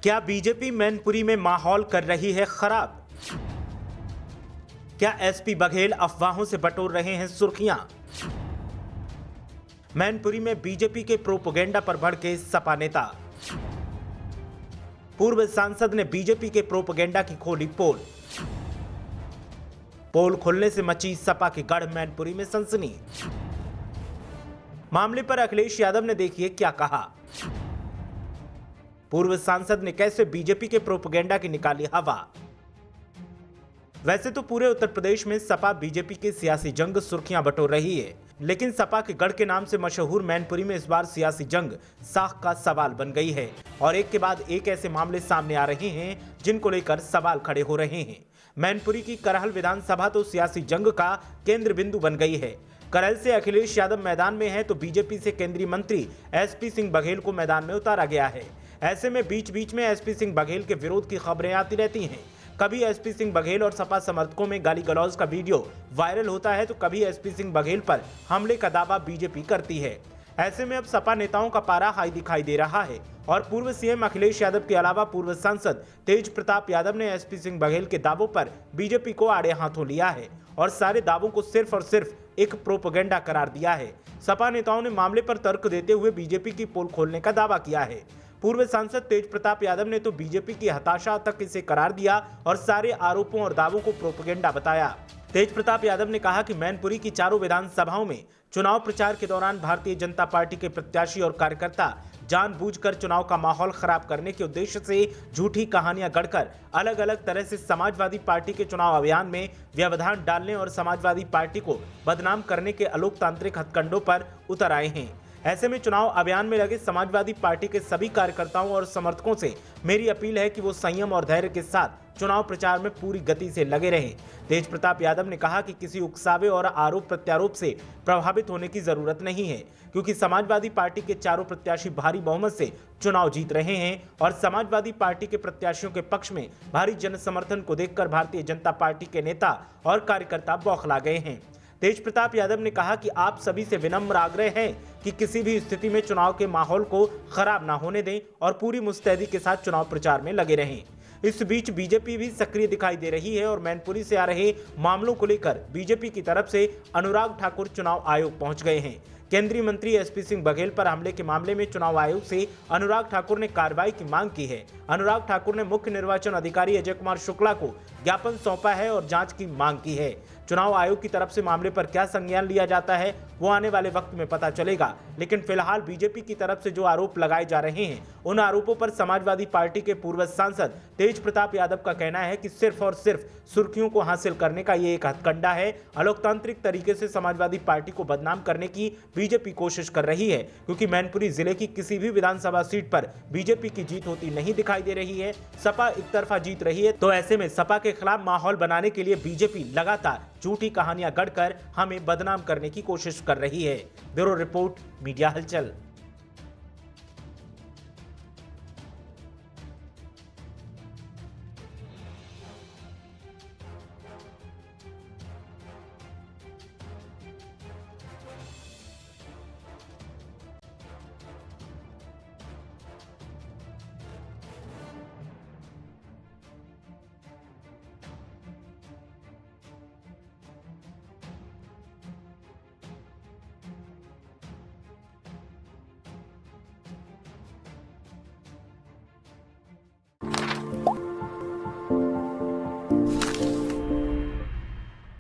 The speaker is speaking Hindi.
क्या बीजेपी मैनपुरी में माहौल कर रही है खराब? क्या एसपी बघेल अफवाहों से बटोर रहे हैं सुर्खियां? मैनपुरी में बीजेपी के प्रोपेगेंडा पर भड़के सपा नेता। पूर्व सांसद ने बीजेपी के प्रोपेगेंडा की खोली पोल। पोल खुलने से मची सपा के गढ़ मैनपुरी में सनसनी। मामले पर अखिलेश यादव ने देखिए क्या कहा। पूर्व सांसद ने कैसे बीजेपी के प्रोपेगेंडा की निकाली हवा। वैसे तो पूरे उत्तर प्रदेश में सपा बीजेपी की सियासी जंग सुर्खियां बटोर रही है, लेकिन सपा के गढ़ के नाम से मशहूर मैनपुरी में इस बार सियासी जंग साख का सवाल बन गई है और एक के बाद एक ऐसे मामले सामने आ रहे हैं जिनको लेकर सवाल खड़े हो रहे हैं। मैनपुरी की करहल विधानसभा तो सियासी जंग का केंद्र बिंदु बन गई है। करहल से अखिलेश यादव मैदान में है तो बीजेपी से केंद्रीय मंत्री एसपी सिंह बघेल को मैदान में उतारा गया है। ऐसे में बीच बीच में एसपी सिंह बघेल के विरोध की खबरें आती रहती हैं। कभी एसपी सिंह बघेल और सपा समर्थकों में गाली गलौज का वीडियो वायरल होता है तो कभी एसपी सिंह बघेल पर हमले का दावा बीजेपी करती है। ऐसे में अब सपा नेताओं का पारा हाई दिखाई दे रहा है और पूर्व सीएम अखिलेश यादव के अलावा पूर्व सांसद तेज प्रताप यादव ने एसपी सिंह बघेल के दावों पर बीजेपी को आड़े हाथों लिया है और सारे दावों को सिर्फ और सिर्फ एक प्रोपेगेंडा करार दिया है। सपा नेताओं ने मामले पर तर्क देते हुए बीजेपी की पोल खोलने का दावा किया है। पूर्व सांसद तेज प्रताप यादव ने तो बीजेपी की हताशा तक इसे करार दिया और सारे आरोपों और दावों को प्रोपेगेंडा बताया। तेज प्रताप यादव ने कहा कि मैनपुरी की चारों विधानसभाओं में चुनाव प्रचार के दौरान भारतीय जनता पार्टी के प्रत्याशी और कार्यकर्ता जानबूझकर चुनाव का माहौल खराब करने के उद्देश्य से झूठी कहानियां गढ़कर अलग अलग तरह से समाजवादी पार्टी के चुनाव अभियान में व्यवधान डालने और समाजवादी पार्टी को बदनाम करने के अलोकतांत्रिक हथकंडों पर उतर आए हैं। ऐसे में चुनाव अभियान में लगे समाजवादी पार्टी के सभी कार्यकर्ताओं और समर्थकों से मेरी अपील है कि वो संयम और धैर्य के साथ चुनाव प्रचार में पूरी गति से लगे रहें। तेज प्रताप यादव ने कहा कि किसी उकसावे और आरोप प्रत्यारोप से प्रभावित होने की जरूरत नहीं है, क्योंकि समाजवादी पार्टी के चारों प्रत्याशी भारी बहुमत से चुनाव जीत रहे हैं और समाजवादी पार्टी के प्रत्याशियों के पक्ष में भारी जन समर्थन को देखकर भारतीय जनता पार्टी के नेता और कार्यकर्ता बौखला गए हैं। तेज प्रताप यादव ने कहा कि आप सभी से विनम्र आग्रह है कि किसी भी स्थिति में चुनाव के माहौल को खराब ना होने दें और पूरी मुस्तैदी के साथ चुनाव प्रचार में लगे रहें। इस बीच बीजेपी भी सक्रिय दिखाई दे रही है और मैनपुरी से आ रहे मामलों को लेकर बीजेपी की तरफ से अनुराग ठाकुर चुनाव आयोग पहुंच गए हैं। केंद्रीय मंत्री एसपी सिंह बघेल पर हमले के मामले में चुनाव आयोग से अनुराग ठाकुर ने कार्रवाई की मांग की है। अनुराग ठाकुर ने मुख्य निर्वाचन अधिकारी अजय कुमार शुक्ला को ज्ञापन सौंपा है और जांच की मांग की है। चुनाव आयोग की तरफ से मामले पर क्या संज्ञान लिया जाता है वो आने वाले वक्त में पता चलेगा, लेकिन फिलहाल बीजेपी की तरफ से जो आरोप लगाए जा रहे हैं उन आरोपों पर समाजवादी पार्टी के पूर्व सांसद तेज प्रताप यादव का कहना है कि सिर्फ और सिर्फ सुर्खियों को हासिल करने का ये एक हथकंडा है। अलोकतांत्रिक तरीके से समाजवादी पार्टी को बदनाम करने की बीजेपी कोशिश कर रही है, क्योंकि मैनपुरी जिले की किसी भी विधानसभा सीट पर बीजेपी की जीत होती नहीं दिखाई दे रही है। सपा एक तरफा जीत रही है, तो ऐसे में सपा के खिलाफ माहौल बनाने के लिए बीजेपी लगातार झूठी कहानियां गढ़कर हमें बदनाम करने की कोशिश कर रही है। ब्यूरो रिपोर्ट, मीडिया हलचल।